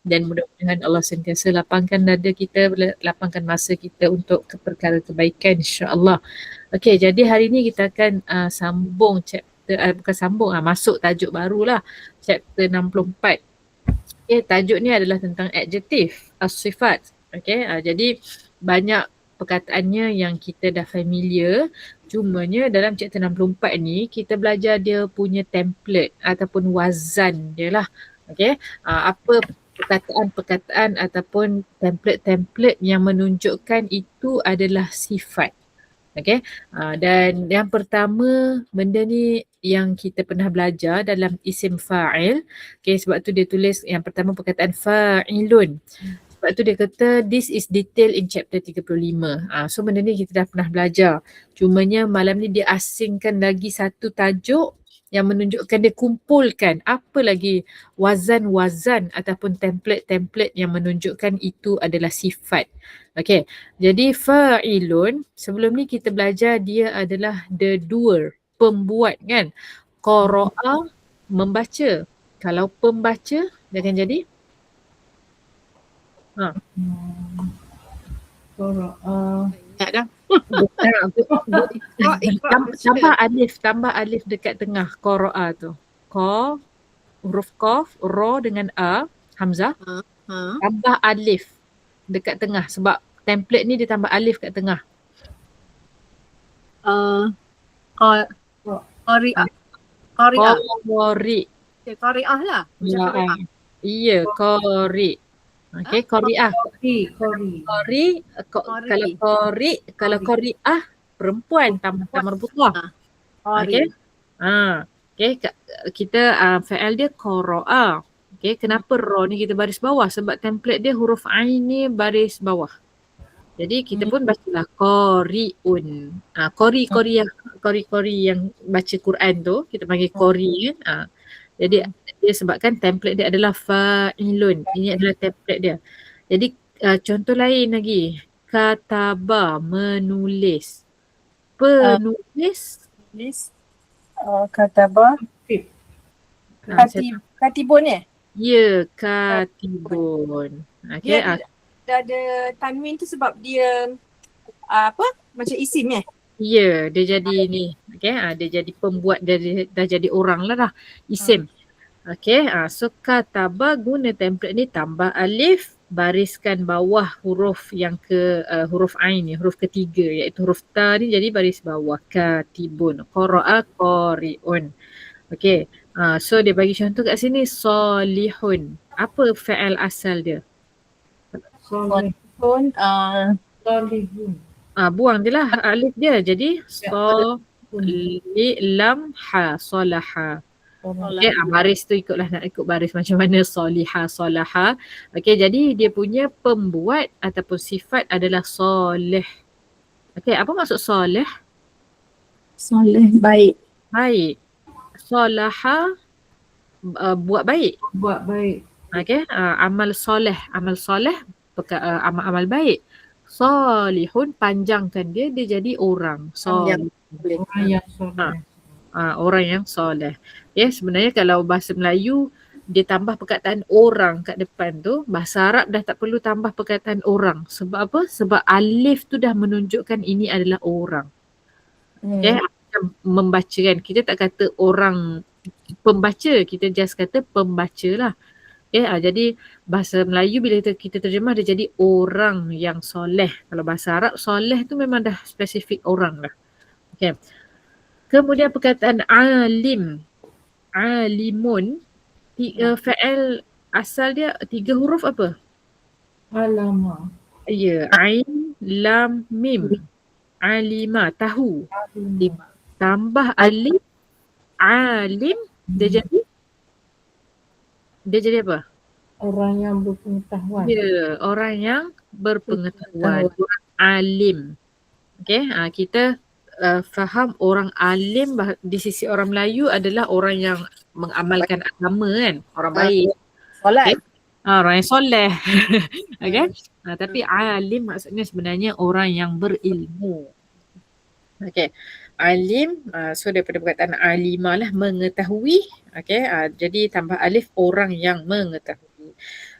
Dan mudah-mudahan Allah sentiasa lapangkan dada kita, lapangkan masa kita untuk perkara kebaikan insya-Allah. Okey, jadi hari ni kita akan sambung chapter, bukan sambung, masuk tajuk barulah, chapter 64. Okay, tajuk ni adalah tentang adjektif, as-sifat. Okay, jadi banyak perkataannya yang kita dah familiar. Cumanya dalam chapter 64 ni kita belajar dia punya template ataupun wazan dia lah. Okay, apa perkataan-perkataan ataupun template-template yang menunjukkan itu adalah sifat. Okay, dan yang pertama benda ni yang kita pernah belajar dalam isim fa'il. Okay, sebab tu dia tulis yang pertama perkataan fa'ilun. Sebab tu dia kata this is detailed in chapter 35. So benda ni kita dah pernah belajar. Cumanya malam ni dia asingkan lagi satu tajuk yang menunjukkan dia kumpulkan apa lagi wazan-wazan ataupun template-template yang menunjukkan itu adalah sifat. Okay, jadi fa'ilun, sebelum ni kita belajar dia adalah the doer, pembuat kan. Qara'a, membaca. Kalau pembaca, dia akan jadi? Qara'a. Ingat dah. Tambah alif dekat tengah qara'a tu. Qa, huruf qaf, ra dengan a, hamzah. Tambah alif dekat tengah sebab template ni dia tambah alif kat tengah. Qari'ah. Qari'ah lah. Iya, qari. Okay, qari'ah. Kalau qari'ah perempuan tambah marbutah. Okay. Okay, kita fa'al dia qara'a. Okay, kenapa ra ni kita baris bawah? Sebab template dia huruf ain ni baris bawah. Jadi kita pun bacalah qari'un. Qari yang baca Quran tu kita panggil qari kan. Jadi dia sebabkan template dia adalah fa'ilun. Ini adalah template dia. Jadi contoh lain lagi. Kataba, menulis. Penulis. Kataba. Katibun ya? Ya, katibun. Okay. Dia ada tanwin tu sebab dia macam isim ya? Ya, dia jadi ni. Okay, dia jadi pembuat, dia dah jadi orang lah isim. Okay, so kataba guna template ni tambah alif, bariskan bawah huruf yang huruf ain ni, huruf ketiga iaitu huruf ta ni jadi baris bawah. Katibun, qara'a qari'un. Okay, so dia bagi contoh kat sini, solihun. Apa fa'al asal dia? Solihun. Buang je lah alif dia. Jadi lam ha, solaha. Okay, baris tu nak ikut baris macam mana soliha, solaha. Okay, jadi dia punya pembuat ataupun sifat adalah soleh. Okay, apa maksud soleh? Soleh, baik. Baik. Solaha, buat baik. Buat baik. Okay, amal soleh. Amal soleh, amal baik. Solihun, panjangkan dia jadi orang. Orang yang soleh. Orang yang soleh. Ya, sebenarnya kalau bahasa Melayu dia tambah perkataan orang kat depan tu, bahasa Arab dah tak perlu tambah perkataan orang. Sebab apa? Sebab alif tu dah menunjukkan ini adalah orang. Ya, membaca kan. Kita tak kata orang pembaca, kita just kata pembaca lah. Jadi bahasa Melayu bila kita terjemah dia jadi orang yang soleh. Kalau bahasa Arab soleh tu memang dah spesifik orang lah. Okay. Kemudian perkataan alim. Alimun. Fa'al asal dia 3 huruf apa? Alama. Ya, ain, lam, mim. Alima, tahu. Tambah alif, alim, dia jadi apa? Orang yang berpengetahuan. Ya, orang yang berpengetahuan. Orang alim. Okay, kita faham orang alim di sisi orang Melayu adalah orang yang mengamalkan agama kan. Orang baik. Soleh. Okay? Orang yang soleh. Okay. Tapi alim maksudnya sebenarnya orang yang berilmu. Okay. Alim, so daripada perkataan alimah lah, mengetahui. Okay, jadi tambah alif, orang yang mengetahui.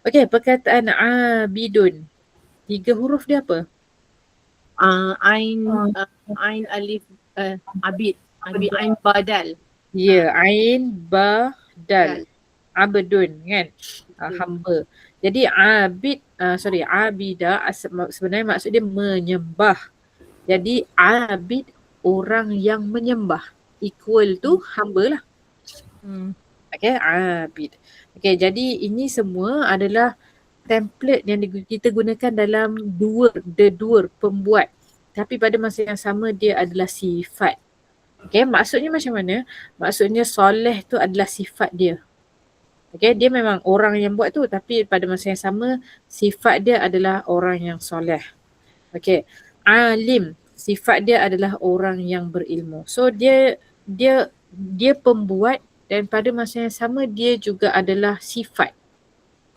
Okey, perkataan abidun. 3 huruf dia apa? Ain, Ah, ain alif, abid, ain badal. Ya, ain ba dal. Dal. Abdun kan? Hamba. Jadi abid, abida sebenarnya maksud dia menyembah. Jadi abid orang yang menyembah. Equal tu hamba lah. Okay, abid. Okay, jadi ini semua adalah template yang kita gunakan dalam dua pembuat. Tapi pada masa yang sama dia adalah sifat. Okay, maksudnya macam mana? Maksudnya soleh tu adalah sifat dia. Okay, dia memang orang yang buat tu tapi pada masa yang sama sifat dia adalah orang yang soleh. Okay, alim, sifat dia adalah orang yang berilmu. So dia pembuat dan pada masa yang sama dia juga adalah sifat.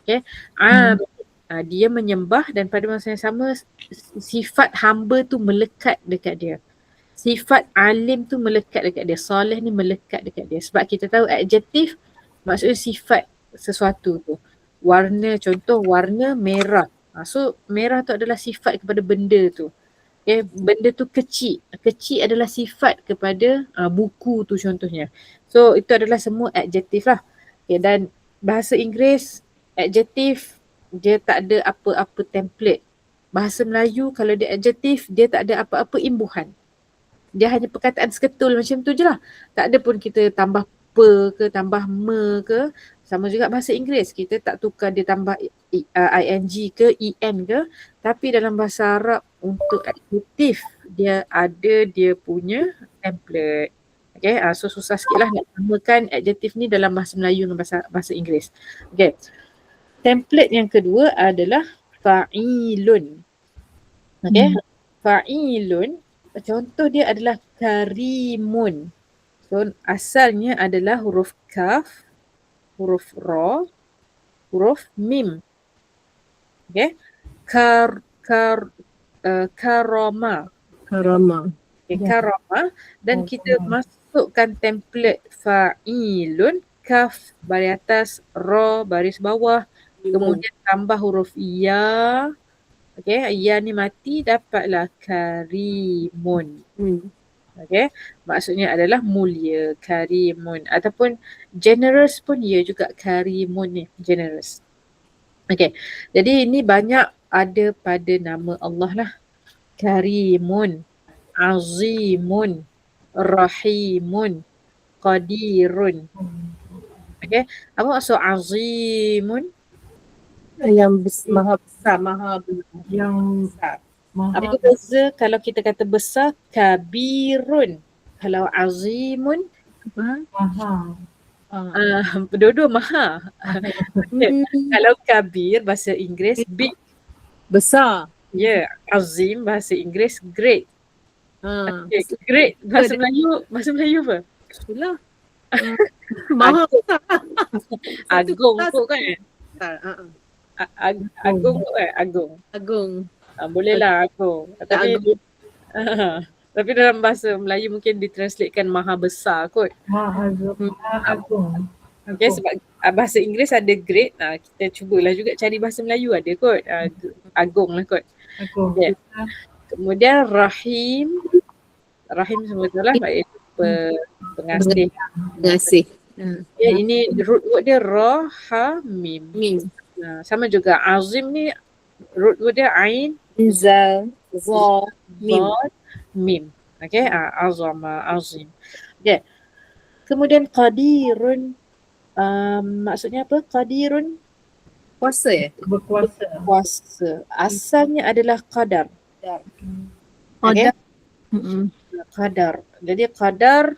Okay, dia menyembah dan pada masa yang sama sifat hamba tu melekat dekat dia. Sifat alim tu melekat dekat dia. Soleh ni melekat dekat dia. Sebab kita tahu adjektif maksudnya sifat sesuatu tu. Warna, contoh warna merah. So merah tu adalah sifat kepada benda tu. Okay, benda tu kecil. Kecil adalah sifat kepada buku tu contohnya. So itu adalah semua adjektif lah. Okay, dan bahasa Inggeris adjektif dia tak ada apa-apa template. Bahasa Melayu kalau dia adjektif dia tak ada apa-apa imbuhan. Dia hanya perkataan seketul macam tu je lah. Tak ada pun kita tambah pe ke, tambah me ke. Sama juga bahasa Inggeris. Kita tak tukar dia tambah ing ke, en ke. Tapi dalam bahasa Arab untuk adjektif dia ada dia punya template. Okay, so susah sikit lah nak samakan adjektif ni dalam bahasa Melayu dengan bahasa Inggeris. Okay, template yang kedua adalah fa'ilun. Okay, fa'ilun. Contoh dia adalah karimun. So asalnya adalah huruf kaf, huruf ra, huruf mim. Okay. Karama. Okay, karama. Dan kita masukkan template fa'ilun, kaf baris atas, ra baris bawah. Kemudian tambah huruf ya. Okay, ya ni mati, dapatlah karimun. Okay, maksudnya adalah mulia, karimun. Ataupun generous pun ia juga karimun ni, generous. Okay, jadi ini banyak ada pada nama Allah lah. Karimun, azimun, rahimun, qadirun. Okay, apa maksud azimun? Yang maha besar, maha yang besar. Apa beza kalau kita kata besar? Kabirun. Kalau azimun, maha. dua-dua maha. Kalau kabir bahasa Inggeris big. Besar. Ya, azim bahasa Inggeris great. Okay, great bahasa Melayu apa? Itulah. Maha besar. Agung kot kan? Agung kot kan? Agung. Boleh lah agung. Tapi dalam bahasa Melayu mungkin ditranslatekan maha besar kot. Maha agung. Okay, sebab bahasa Inggeris ada great, kita cubalah juga cari bahasa Melayu ada kot. Agung lah kot. Agung. Okay. Kemudian rahim semua tu lah, iaitu pengasih. Pengasih. Ya, ini root word dia ra, ha, mim. Sama juga azim ni root word dia ain, Za, mim. mim. Okay, azama, azim. Okay. Kemudian qadirun, maksudnya apa? Qadirun? Kuasa ya? Berkuasa. Kuasa. Asalnya adalah qadar. Okay? Qadar. Jadi qadar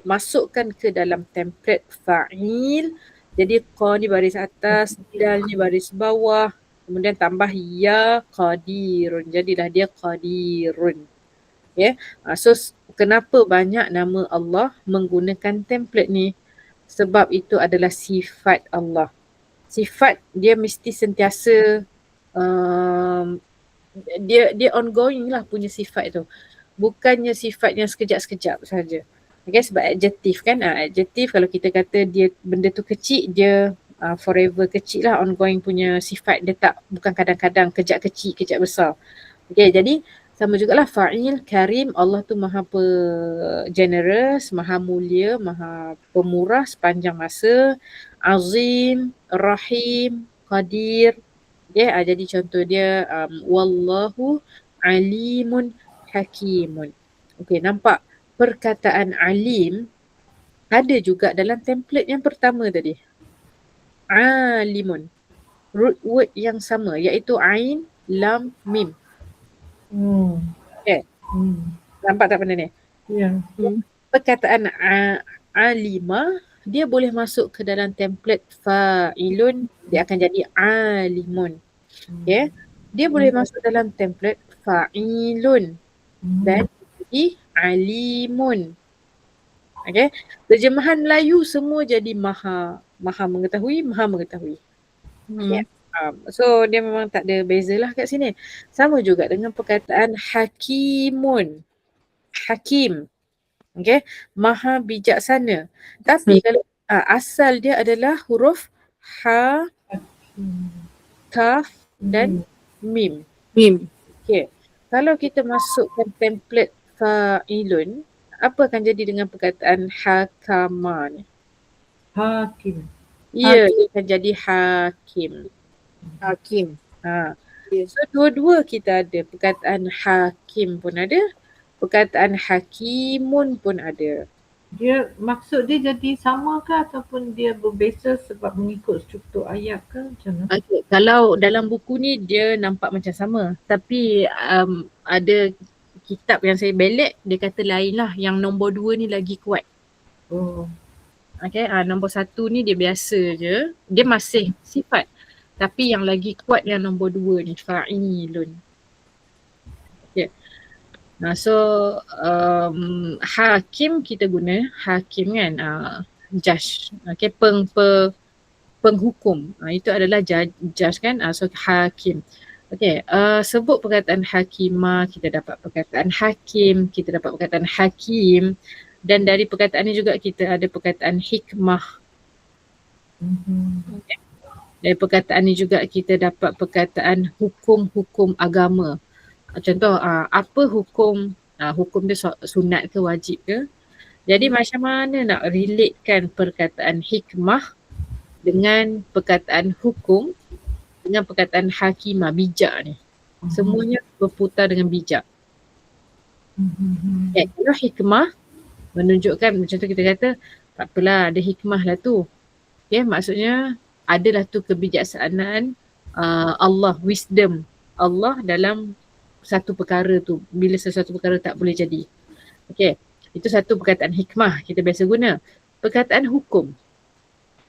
masukkan ke dalam template fa'il. Jadi qa ni baris atas, dal ni baris bawah. Kemudian tambah ya qadirun. Jadilah dia qadirun. Okay? So kenapa banyak nama Allah menggunakan template ni? Sebab itu adalah sifat Allah. Sifat dia mesti sentiasa dia ongoing lah punya sifat tu. Bukannya sifat yang sekejap-sekejap saja. Okay, sebab adjektif kan, adjektif kalau kita kata dia benda tu kecil, dia forever kecil lah, ongoing punya sifat dia, tak bukan kadang-kadang, kejap kecil, kejap besar. Okay, jadi sama jugalah fa'il, karim, Allah tu maha generous, maha mulia, maha pemurah sepanjang masa, azim, rahim, qadir. Okay, jadi contoh dia wallahu alimun hakimun. Okay, nampak perkataan alim ada juga dalam template yang pertama tadi. Alimun. Root word yang sama iaitu ain, lam, mim. Okay. Nampak tak benda ni? Ya. Perkataan alima, dia boleh masuk ke dalam template fa'ilun, dia akan jadi alimun. Okay. Dia boleh masuk dalam template fa'ilun dan jadi alimun. Okay. Terjemahan Melayu semua jadi maha mengetahui, maha mengetahui. Okay. So dia memang tak ada beza lah kat sini. Sama juga dengan perkataan hakimun. Hakim. Okay. Maha bijaksana. Tapi kalau asal dia adalah huruf ha, kaf dan mim. Okay. Kalau kita masukkan template fa'ilun, apa akan jadi dengan perkataan hakama ni? Hakim. Ya, dia akan jadi hakim. Hakim. So dua-dua kita ada, perkataan hakim pun ada, perkataan hakimun pun ada. Dia maksud dia jadi sama ke ataupun dia berbeza sebab mengikut struktur ayat ke macam mana? Okay. Kalau dalam buku ni dia nampak macam sama, tapi ada kitab yang saya belik, dia kata lain lah, yang nombor 2 ni lagi kuat. Okay, nombor 1 ni dia biasa je, dia masih sifat, tapi yang lagi kuat yang nombor 2 ni, fa'ilun. Okay. So hakim kita guna, hakim kan, judge, okay, penghukum, itu adalah judge kan, so hakim. Okay, sebut perkataan hakimah, kita dapat perkataan hakim, kita dapat perkataan hakim, dan dari perkataan ni juga kita ada perkataan hikmah. Okay. Dari perkataan ni juga kita dapat perkataan hukum-hukum agama. Contoh, apa hukum, hukum dia sunat ke wajib ke. Jadi macam mana nak relatekan perkataan hikmah dengan perkataan hukum, dengan perkataan hakimah, bijak ni. Semuanya berputar dengan bijak. Okay, kalau hikmah menunjukkan, macam tu kita kata, tak apalah, ada hikmah lah tu. Okay, maksudnya adalah tu kebijaksanaan Allah, wisdom Allah dalam satu perkara tu, bila sesuatu perkara tak boleh jadi. Okay, itu satu perkataan hikmah kita biasa guna. Perkataan hukum.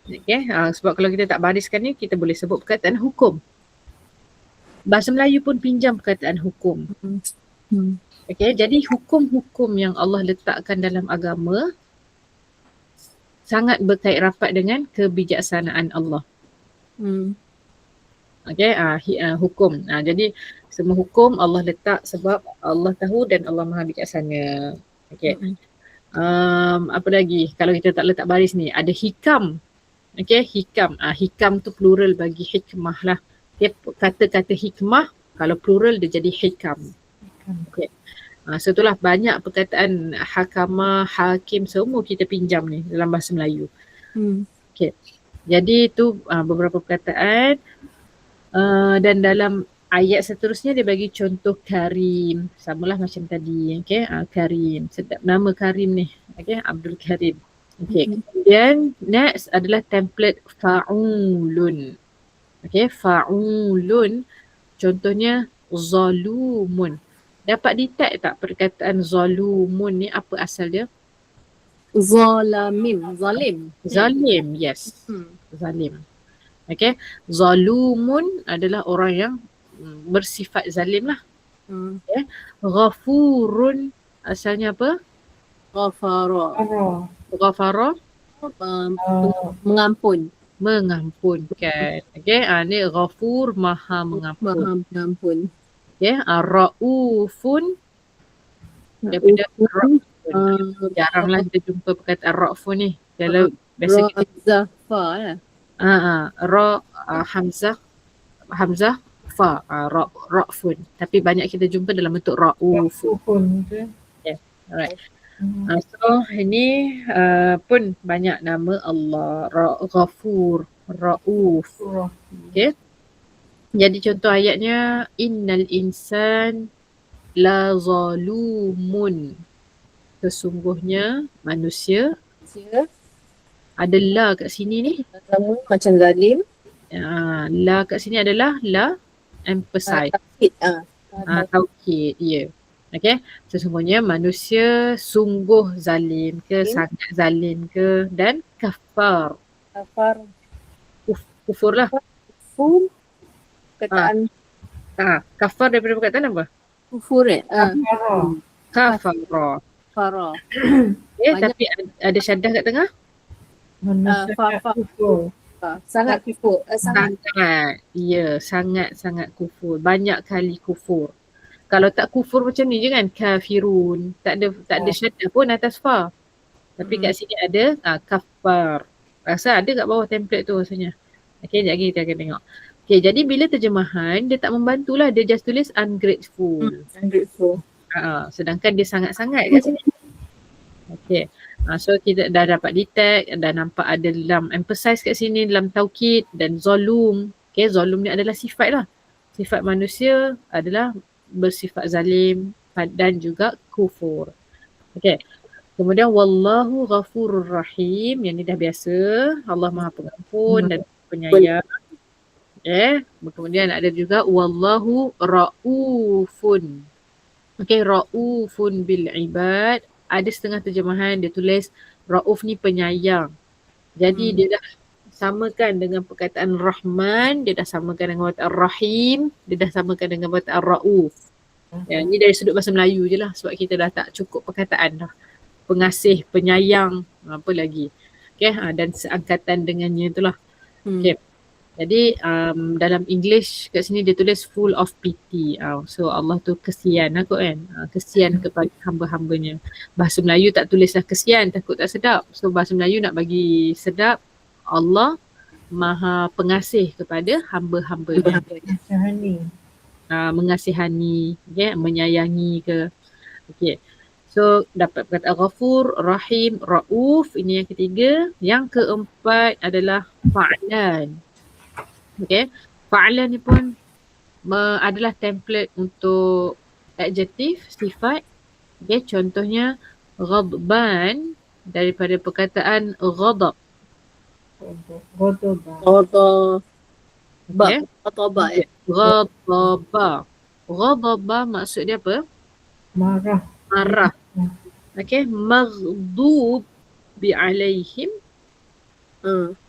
Okay, sebab kalau kita tak bariskan ni, kita boleh sebut perkataan hukum. Bahasa Melayu pun pinjam perkataan hukum. Okay, jadi hukum-hukum yang Allah letakkan dalam agama sangat berkait rapat dengan kebijaksanaan Allah. Okay, hukum. Jadi semua hukum Allah letak sebab Allah tahu dan Allah maha bijaksana. Okay. Apa lagi? Kalau kita tak letak baris ni, ada hikam. Okay, hikam. Hikam tu plural bagi hikmah lah. Okay, kata-kata hikmah, kalau plural dia jadi hikam. Okay. So itulah banyak perkataan hakama, hakim, semua kita pinjam ni dalam bahasa Melayu. Okay. Jadi itu beberapa perkataan. Dan dalam ayat seterusnya dia bagi contoh karim. Samalah macam tadi. Okay. Karim. Sedap nama Karim ni. Okay. Abdul Karim. Okay. Kemudian next adalah template fa'ulun. Okay. Fa'ulun. Contohnya zalumun. Dapat detect tak perkataan zalumun ni apa asal dia? Zalim. Zalim, yes. Zalim. Okay. Zalumun adalah orang yang bersifat zalim lah. Okay. Ghafurun asalnya apa? Ghafara. Mengampunkan. Okay. Ni ghafur, maha mengampun. Okay. Raufun. Daripada jaranglah kita jumpa perkataan raufun ni. Kalau biasa kita Zafar lah. Ra, hamzah, fa, ra'fun. Tapi banyak kita jumpa dalam bentuk ra'ufun. Pun tu. Okay. Alright. Hmm. So ini pun banyak nama Allah. Ghafur, Ra'uf. Surah. Okay. Jadi contoh ayatnya innal insan la zalumun. Sesungguhnya manusia Manusia ada la kat sini ni. sama macam zalim. La kat sini adalah la emphasize. Taukid. Taukid, ya. Okay. Sesungguhnya manusia sungguh zalim ke, sangat zalim ke, dan kafar. Kafar. Kufur lah. Kufur. Perkataan Kafar daripada perkataan apa? kufur Surah. Kafara. Kafara. Banyak. Tapi ada syaddah kat tengah? Manusia Fa. kufur. Sangat kufur. Sangat. Sangat. Ya, sangat-sangat kufur. Banyak kali kufur. Kalau tak kufur macam ni je kan, kafirun. Tak ada syaddah pun atas fa. Tapi kat sini ada kafar. Rasa ada kat bawah template tu rasanya. Okay, sekejap lagi kita akan tengok. Okay, jadi bila terjemahan, dia tak membantulah. Dia just tulis ungrateful. Ungrateful. Sedangkan dia sangat-sangat kat sini. Okay. So kita dah dapat detect, dah nampak ada lam emphasize kat sini, lam taukid dan zalum. Okay, zalum ni adalah sifat lah. Sifat manusia adalah bersifat zalim dan juga kufur. Okay. Kemudian wallahu ghafurur rahim. Yang ni dah biasa. Allah Maha Pengampun dan Penyayang. Kemudian ada juga wallahu raufun. Okay, raufun bil ibad. Ada setengah terjemahan dia tulis rauf ni penyayang. Jadi dia dah samakan dengan perkataan Rahman, dia dah samakan dengan perkataan Rahim, dia dah samakan dengan perkataan Rauf. Ya, ni dari sudut bahasa Melayu je lah sebab kita dah tak cukup perkataan dah. Pengasih, penyayang, apa lagi. Okay, dan seangkatan dengannya itulah. Okay. Jadi dalam English kat sini dia tulis full of pity. So Allah tu kesian aku kan. Kesian kepada hamba-hambanya. Bahasa Melayu tak tulislah kesian, takut tak sedap. So bahasa Melayu nak bagi sedap, Allah Maha Pengasih kepada hamba-hambanya. Sehani. Mengasihani, menyayangi ke. Okay. So dapat perkataan Ghafur, Rahim, Rauf. Ini yang ketiga. Yang keempat adalah Fa'lan. Okay, fa'lan ni pun adalah template untuk adjektif, sifat. Okay, contohnya ghadban daripada perkataan ghadab. Ghadaba. Okay. Ghadaba. Ghadaba. Ghadaba maksud dia apa? Marah. Marah. Okay, maghdub bi alaihim.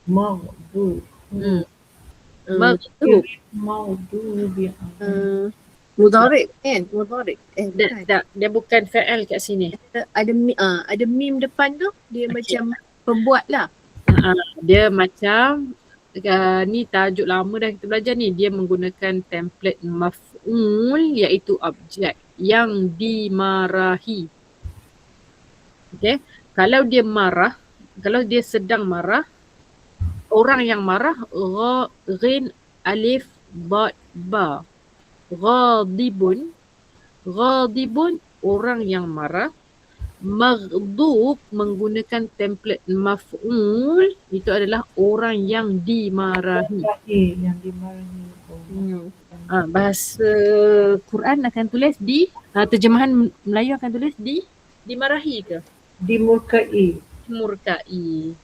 Maghdub. Maghdub. Maghdub. Mudhari' kan? Mudhari'. Tak, dia bukan fa'al kat sini. Ada mim depan tu, dia macam pembuat lah. Dia macam ni tajuk lama dah kita belajar ni. Dia menggunakan template maf'ul iaitu objek yang dimarahi. Okay. Kalau dia marah, kalau dia sedang marah, orang yang marah ghin alif dad ba. Ghadibun orang yang marah. Maghdub menggunakan template maf'ul, itu adalah orang yang dimarahi. Yang dimarahi. Bahasa Quran akan tulis terjemahan Melayu akan tulis dimarahi ke? Dimurkai. Murkai.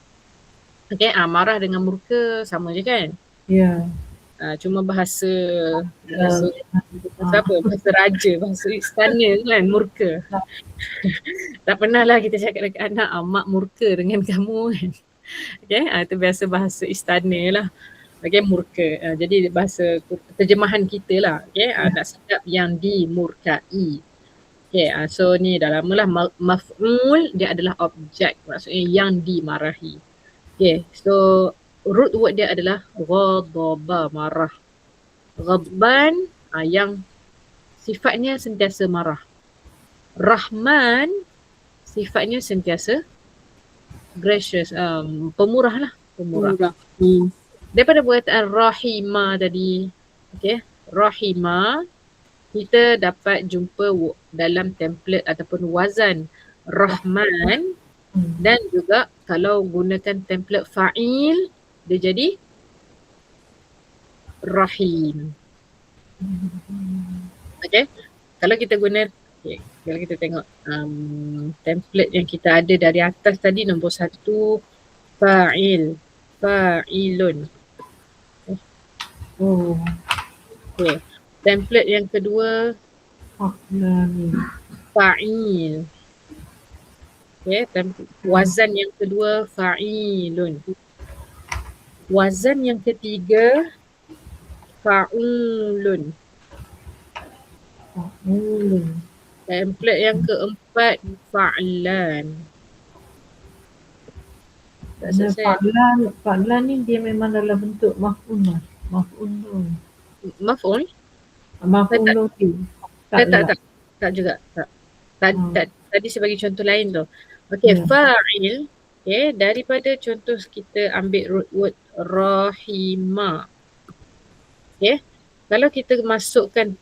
Okay, marah dengan murka sama je kan? Ya. Cuma bahasa apa? Bahasa raja, bahasa istana kan, murka. Tak pernah lah kita cakap dekat anak, mak murka dengan kamu kan. Okay, itu biasa bahasa istana lah. Okay, murka. Jadi bahasa terjemahan kita lah. Okay, nak sedap yang dimurkai. Okay, so ni dah lama lah. Maf'ul dia adalah objek, maksudnya yang dimarahi. Okay, so root word dia adalah ghadaba, marah. Ghadban yang sifatnya sentiasa marah. Rahman sifatnya sentiasa gracious, pemurah lah, pemurah. Daripada perkataan rahima tadi, okey, rahima kita dapat jumpa dalam template ataupun wazan rahman, dan juga kalau gunakan template fa'il dia jadi rahim. Okey, kalau kita guna, kalau kita tengok template yang kita ada dari atas tadi, nombor 1 fa'il, fa'ilun. Oh, Okey, template yang kedua fa'lan. fa'il. Okey, wazan yang kedua fa'ilun. Wazan yang ketiga fa'ulun. Fa'ulun. Template yang keempat fa'lan. Tak Dan selesai. fa'lan ni dia memang dalam bentuk maf'ul. Maf'ulun. Maf'ul? Maf'ulun. Tak juga. Tak. Tadi sebagai contoh lain tu. Okey, Ya. fa'il. Okey, daripada contoh kita ambil root word rahima. Okey, kalau kita masukkan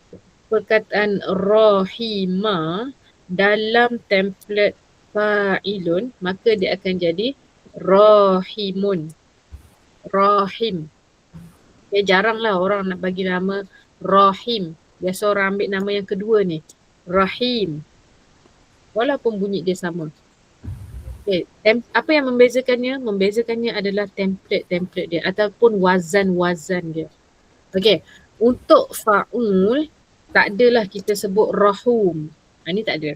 perkataan rahima dalam template fa'ilun, maka dia akan jadi rahimun. Rahim. Okay, jaranglah orang nak bagi nama rahim. Biasa orang ambil nama yang kedua ni, rahim. Walaupun bunyi dia sama. Okay, apa yang membezakannya? Membezakannya adalah template dia ataupun wazan-wazan dia. Okay, untuk fa'ul tak adalah kita sebut rahum. Ini tak ada.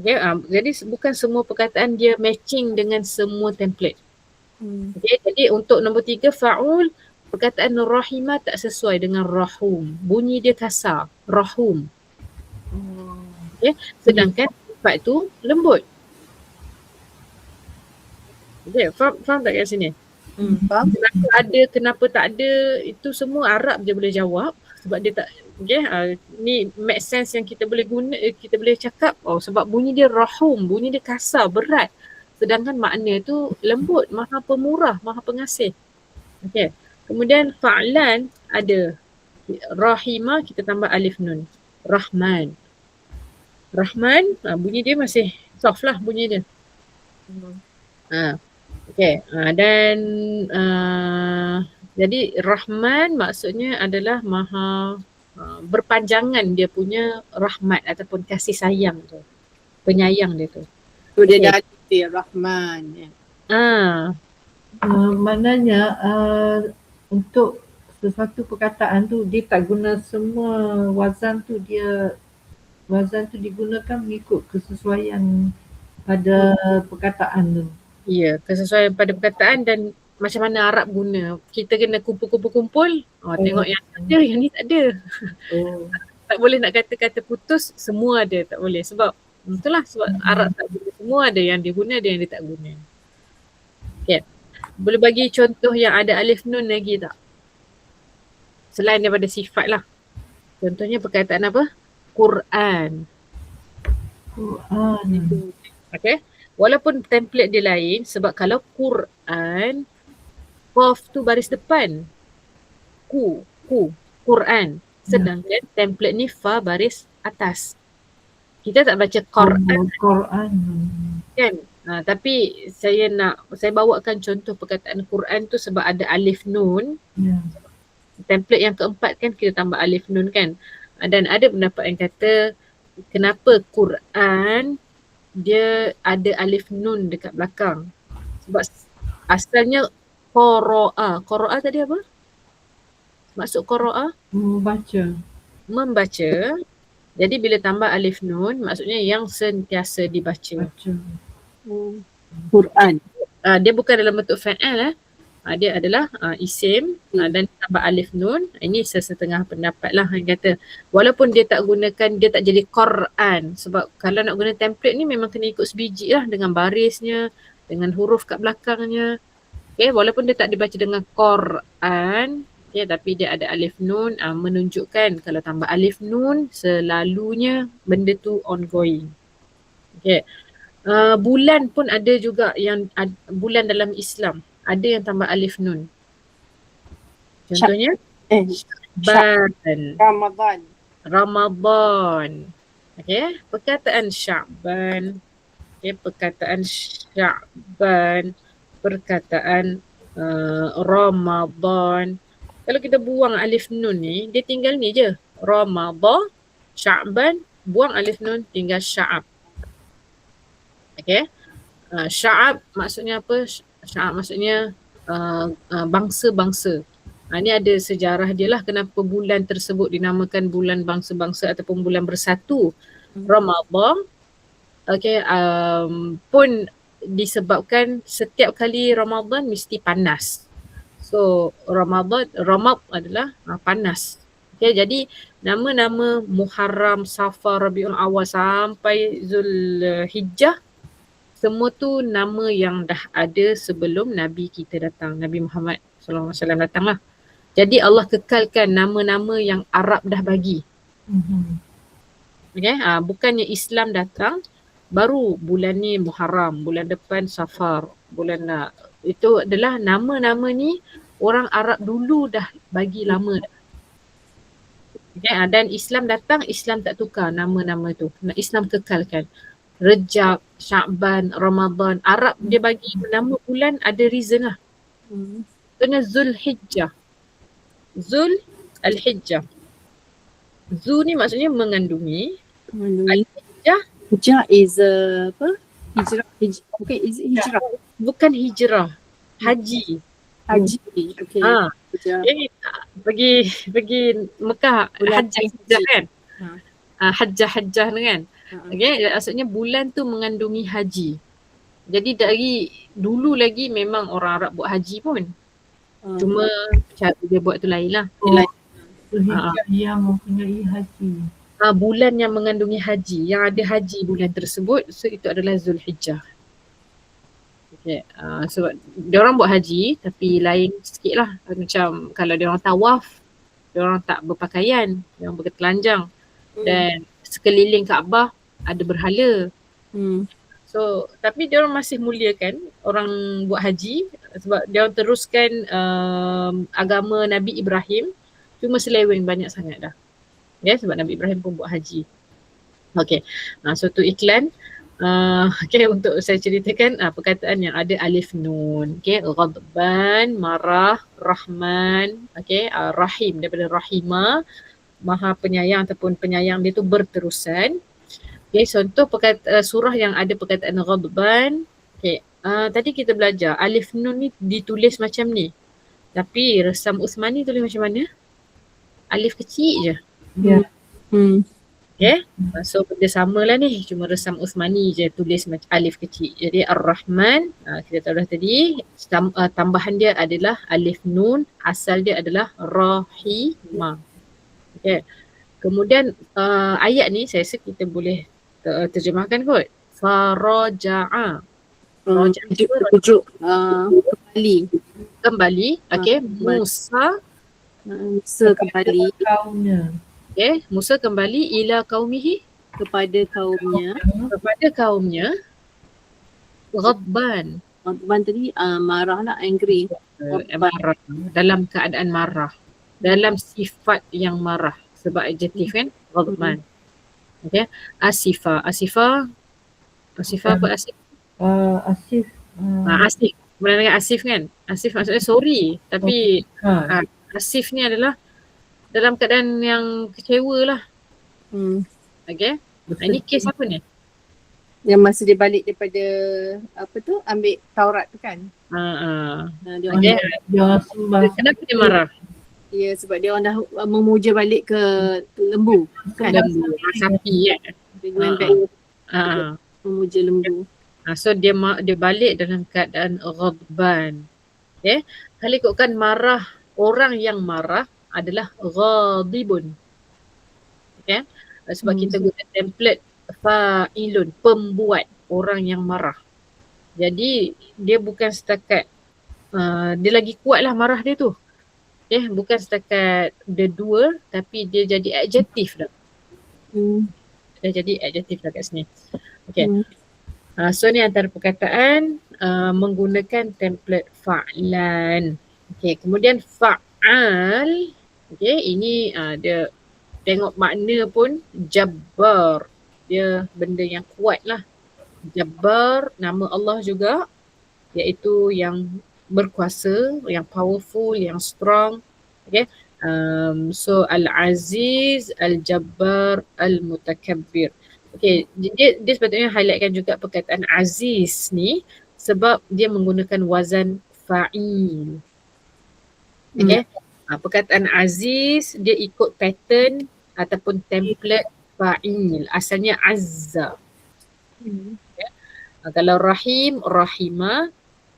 Okay, jadi bukan semua perkataan dia matching dengan semua template. Okay, jadi untuk nombor 3 fa'ul, perkataan rahimah tak sesuai dengan rahum. Bunyi dia kasar, rahum. Okay, sedangkan sifat tu lembut. Okay, faham tak kat sini? Faham? Kenapa ada, kenapa tak ada, itu semua Arab je boleh jawab. Sebab dia tak, okay, ni make sense yang kita boleh guna, kita boleh cakap, sebab bunyi dia rahum, bunyi dia kasar, berat. Sedangkan makna tu lembut, maha pemurah, maha pengasih. Okay. Kemudian fa'lan ada rahimah, kita tambah alif nun. Rahman. Rahman, bunyi dia masih soft lah bunyi dia. Okay. Dan jadi Rahman maksudnya adalah maha berpanjangan dia punya rahmat ataupun kasih sayang tu. Penyayang dia tu. Tu dia dah ada Rahman. Maknanya untuk sesuatu perkataan tu dia tak guna semua wazan tu, wazan tu digunakan mengikut kesesuaian pada perkataan tu. Ya, kesesuaian pada perkataan dan macam mana Arab guna. Kita kena kumpul-kumpul, tengok yang ada, yang ni tak ada. Tak boleh nak kata-kata putus, semua ada, tak boleh. Sebab itulah sebab Arab tak guna, semua ada yang dia guna, ada yang dia tak guna. Okay. Boleh bagi contoh yang ada alif nun lagi tak? Selain daripada sifat lah. Contohnya perkataan apa? Quran. Quran. Okay. Walaupun template dia lain, sebab kalau Quran, qaf tu baris depan. Quran. Sedangkan template ni fa baris atas. Kita tak baca Quran. Kan? Tapi saya bawakan contoh perkataan Quran tu sebab ada alif nun. Template yang keempat kan kita tambah alif nun kan. Dan ada pendapat yang kata kenapa Quran dia ada alif nun dekat belakang. Sebab asalnya qara'a. Qara'a tadi apa? Maksud qara'a? Membaca. Jadi bila tambah alif nun maksudnya yang sentiasa dibaca. Quran. Dia bukan dalam bentuk fa'al dia adalah isim dan tambah alif nun. Ini sesetengah pendapat lah yang kata walaupun dia tak gunakan, dia tak jadi Quran. Sebab kalau nak guna template ni memang kena ikut sebiji lah dengan barisnya, dengan huruf kat belakangnya. Okay, walaupun dia tak dibaca dengan Quran, okay, tapi dia ada alif nun menunjukkan kalau tambah alif nun selalunya benda tu ongoing. Okay. Bulan pun ada juga yang bulan dalam Islam. Ada yang tambah alif nun. Contohnya Sya'ban, Ramadan. Ramadan. Okey, perkataan Sya'ban. Okey, perkataan Sya'ban, perkataan Ramadan. Kalau kita buang alif nun ni, dia tinggal ni je. Ramadan, Sya'ban, buang alif nun, tinggal Sya'ab. Okey. Sya'ab maksudnya apa? Sya'ab maksudnya bangsa-bangsa. Ini ada sejarah dia lah kenapa bulan tersebut dinamakan bulan bangsa-bangsa ataupun bulan bersatu. Ramadan pun disebabkan setiap kali Ramadan mesti panas. So Ramad adalah panas. Okay, jadi nama-nama Muharram, Safar, Rabiul Awal sampai Zulhijjah, semua tu nama yang dah ada sebelum Nabi kita datang, Nabi Muhammad SAW datang lah. Jadi Allah kekalkan nama-nama yang Arab dah bagi. Okay, bukannya Islam datang, baru bulan ni Muharram, bulan depan Safar, bulan itu adalah nama-nama ni orang Arab dulu dah bagi lama dah. Okay, dan Islam datang, Islam tak tukar nama-nama tu. Islam kekalkan. Rejab, Sya'ban, Ramadan. Arab dia bagi nama bulan ada reason lah. Contohnya Zulhijjah. Al-Hijjah. Zu ni maksudnya mengandungi. Al-Hijjah. Hijrah is apa? Hijrah. Okay, is it hijrah? Bukan hijrah. Haji. Haji. Okay. Pergi Mekah, hajjah kan? Hajjah kan? Okay, maksudnya bulan tu mengandungi haji. Jadi dari dulu lagi memang orang Arab buat haji pun. Cuma cara dia buat tu lain lah. Zulhijjah yang mempunyai haji. Bulan yang mengandungi haji, yang ada haji bulan tersebut, so itu adalah Zulhijjah. Okay. Sebab diorang buat haji tapi lain sikit lah. Macam kalau diorang tawaf, diorang tak berpakaian, diorang bertelanjang. Dan sekeliling Kaabah ada berhala. So tapi diorang masih muliakan orang buat haji sebab diorang teruskan agama Nabi Ibrahim, cuma seleweng banyak sangat dah. Ya, sebab Nabi Ibrahim pun buat haji. Okay, so tu iklan. Okay, untuk saya ceritakan perkataan yang ada alif nun. Okay, Ghadban, marah, Rahman, okay, Rahim daripada Rahimah, maha penyayang ataupun penyayang dia tu berterusan. Okay, contoh surah yang ada perkataan Ghadban. Okay, tadi kita belajar alif nun ni ditulis macam ni. Tapi Resam Uthmani tulis macam mana? Alif kecil je. Ya. Okay, so benda sama lah ni, cuma Resam Uthmani je tulis macam alif kecil. Jadi Ar-Rahman, kita tahu dah tadi, tambahan dia adalah alif nun, asal dia adalah Rahimah. Okay, kemudian ayat ni saya rasa kita boleh terjemahkan kot. Faraja'a. Rujuk kembali. Okay, Musa kembali. Okay, Musa kembali ila qaumihi, kepada kaumnya. Ghadban. Ghadban tadi marah lah, angry. Marah. Dalam keadaan marah. Dalam sifat yang marah. Sebab adjektif kan? Ghadban. Okay. Asifah apa Asif? Asif. Asif. Kemudian dengan Asif kan? Asif maksudnya sorry. Tapi Asif ni adalah dalam keadaan yang kecewa lah. Okay. Ini kes apa ni? Yang masa dia balik daripada apa tu, ambil Taurat tu kan? Dia sembah. kenapa dia marah? Ya, sebab dia orang dah memuja balik ke lembu kan? Lembu, sapi kan? Dia went back memuja lembu. So dia balik dalam keadaan ghadban. Okay. Kalau ikutkan marah, orang yang marah adalah ghadibun. Okay. Sebab kita guna template fa'ilun, pembuat, orang yang marah. Jadi dia bukan setakat dia lagi kuat lah marah dia tu. Okay. Bukan setakat dia dua, tapi dia jadi adjektif dah. Dia jadi adjektif dah kat sini. Okay. So ni antara perkataan menggunakan template fa'lan. Okay. Kemudian fa'al. Okay, ini dia tengok makna pun jabbar. Dia benda yang kuat lah. Jabbar, nama Allah juga, iaitu yang berkuasa, yang powerful, yang strong. Okay. So Al-Aziz, Al-Jabbar, Al-Mutakabbir. Okay, dia sepatutnya highlightkan juga perkataan Aziz ni sebab dia menggunakan wazan fa'il. Okay. Perkataan Aziz dia ikut pattern ataupun template fa'il. Asalnya Azza. Kalau Rahim, Rahimah.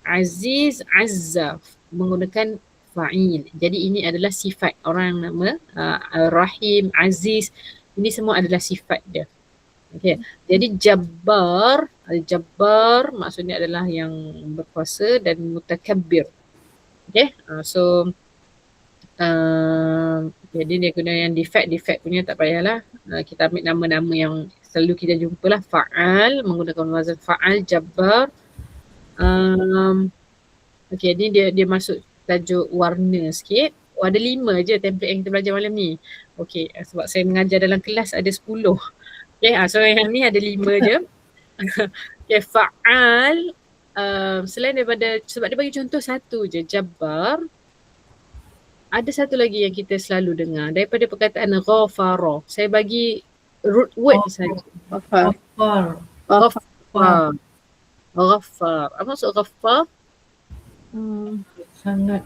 Aziz, Azza, menggunakan fa'il. Jadi ini adalah sifat orang nama Rahim, Aziz, ini semua adalah sifat dia. Okay. Jadi Jabbar, Al-Jabbar maksudnya adalah yang berkuasa dan Mutakabbir. Okay. So jadi dia guna yang defect punya tak payahlah. Kita ambil nama-nama yang selalu kita jumpa lah. Fa'al, menggunakan wazan fa'al, Jabbar. Okay, ni dia masuk tajuk warna sikit. Ada 5 je template yang kita belajar malam ni. Okay, sebab saya mengajar dalam kelas ada 10. Okay, so yang ni ada 5 je. Okay, fa'al. Selain daripada, sebab dia bagi contoh satu je, Jabbar. Ada satu lagi yang kita selalu dengar daripada perkataan ghafara. Saya bagi root word saja. Ghaffar. Ghaffar. Ghaffar. Apa maksud ghaffar? Sangat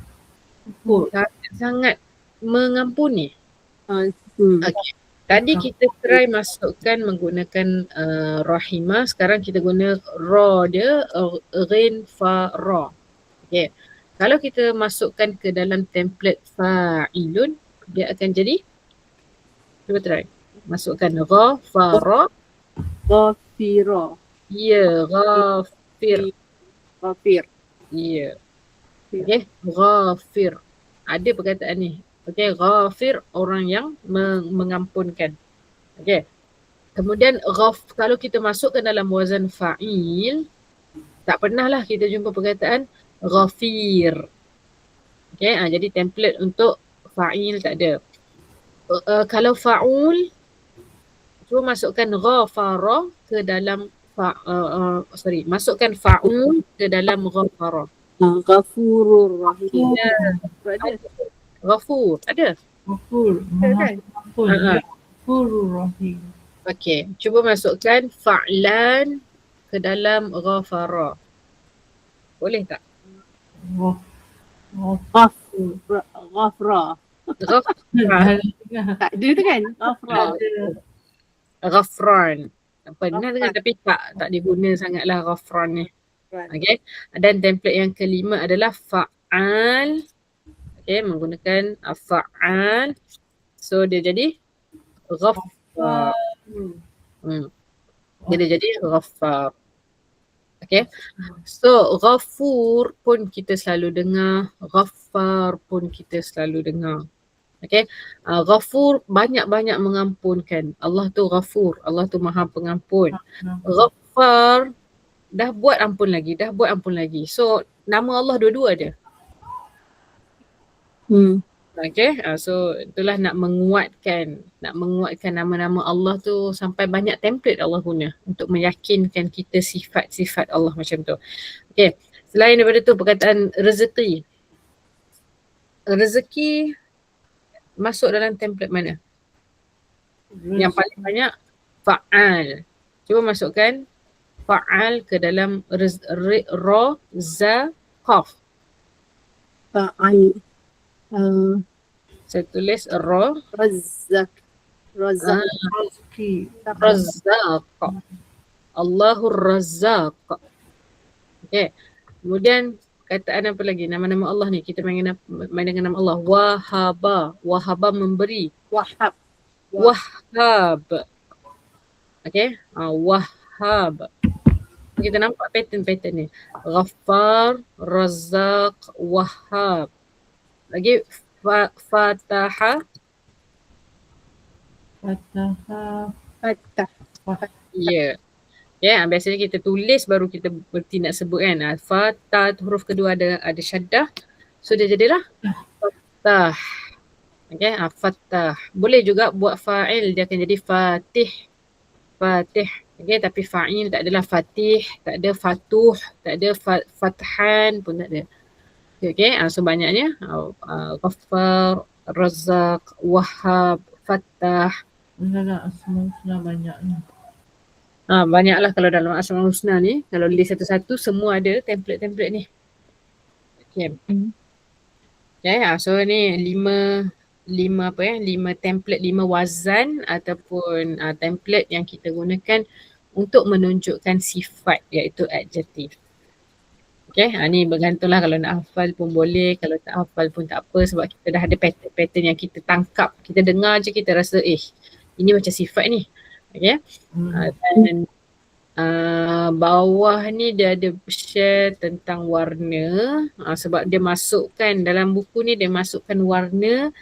Sangat mengampuni. Okay. Tadi Ah. kita try masukkan menggunakan rahimah. Sekarang kita guna ra dia, ghin, fa, ra. Okay. Kalau kita masukkan ke dalam template fa'ilun, dia akan jadi, cuba try. Masukkan ra, fa, ra. Ghafira. Ya, ghafir. Ghafir. Ya. Okay, ghafir. Ada perkataan ni. Okay, ghafir, orang yang mengampunkan. Okay. Kemudian kalau kita masukkan dalam wazan fa'il, tak pernahlah kita jumpa perkataan ghafir. Okay, jadi template untuk fa'il tak ada. Kalau fa'ul, cuba masukkan ghafara ke dalam masukkan fa'ul ke dalam ghafara. Ghafurur Rahim. Ada. Ghafur, ada. Ghafur, kan? Ghafur, Ghafurur Rahim. Okey, cuba masukkan fa'lan ke dalam ghafara. Boleh tak? Ghafra. Ghafra. Tak ada tu kan? Ghafra. Ghafran. Pernah dengar tapi tak diguna sangatlah ghafran ni. Okey. Dan template yang kelima adalah fa'al. Okey, menggunakan fa'al. So dia jadi ghaffar. Dia jadi ghaffar. Okay. So ghafur pun kita selalu dengar, ghaffar pun kita selalu dengar. Okay. Ghafur banyak-banyak mengampunkan. Allah tu ghafur, Allah tu maha pengampun. Ghaffar dah buat ampun lagi. So nama Allah dua-dua ada. Okay, so itulah nak menguatkan nama-nama Allah tu sampai banyak template Allah guna untuk meyakinkan kita sifat-sifat Allah macam tu. Okay, selain daripada tu perkataan rezeki. Rezeki masuk dalam template mana? Yang paling banyak fa'al. Cuba masukkan fa'al ke dalam ra, za, qaf. Fa'al. Saya tulis ra, Razzaq. Rezeki. Razzaq. Allahur Razzaq. Okay. Kemudian kataan apa lagi? Nama-nama Allah ni. Kita main dengan nama Allah. Wahaba. Wahaba memberi. Wahab. Wahhab. Okay. Wahhab. Kita nampak pattern ni. Ghaffar, Razzaq, Wahhab. Lagi Fataha. Fatah. Ya. Ya, biasanya kita tulis baru kita bertindak sebut kan. Fatah huruf kedua ada syaddah. So dia jadilah Fattah. Okay, fattah. Boleh juga buat fa'il, dia akan jadi fatih. Fatih. Okay, tapi fa'il tak adalah fatih, tak ada fatuh, tak ada fathan pun tak ada. Okay, so banyaknya Ghaffar, Razak, Wahab, Fattah. Dalam Asmaul Husna banyaknya. Banyaklah kalau dalam Asmaul Husna ni. Kalau list satu-satu semua ada template-template ni. Okay. Okay, so ni lima template, 5 wazan ataupun template yang kita gunakan untuk menunjukkan sifat iaitu adjektif. Okay, ni bergantunglah, kalau nak hafal pun boleh, kalau tak hafal pun tak apa, sebab kita dah ada pattern yang kita tangkap. Kita dengar je kita rasa ini macam sifat ni. Okay. Dan bawah ni dia ada share tentang warna, sebab dia masukkan dalam buku ni, dia masukkan warna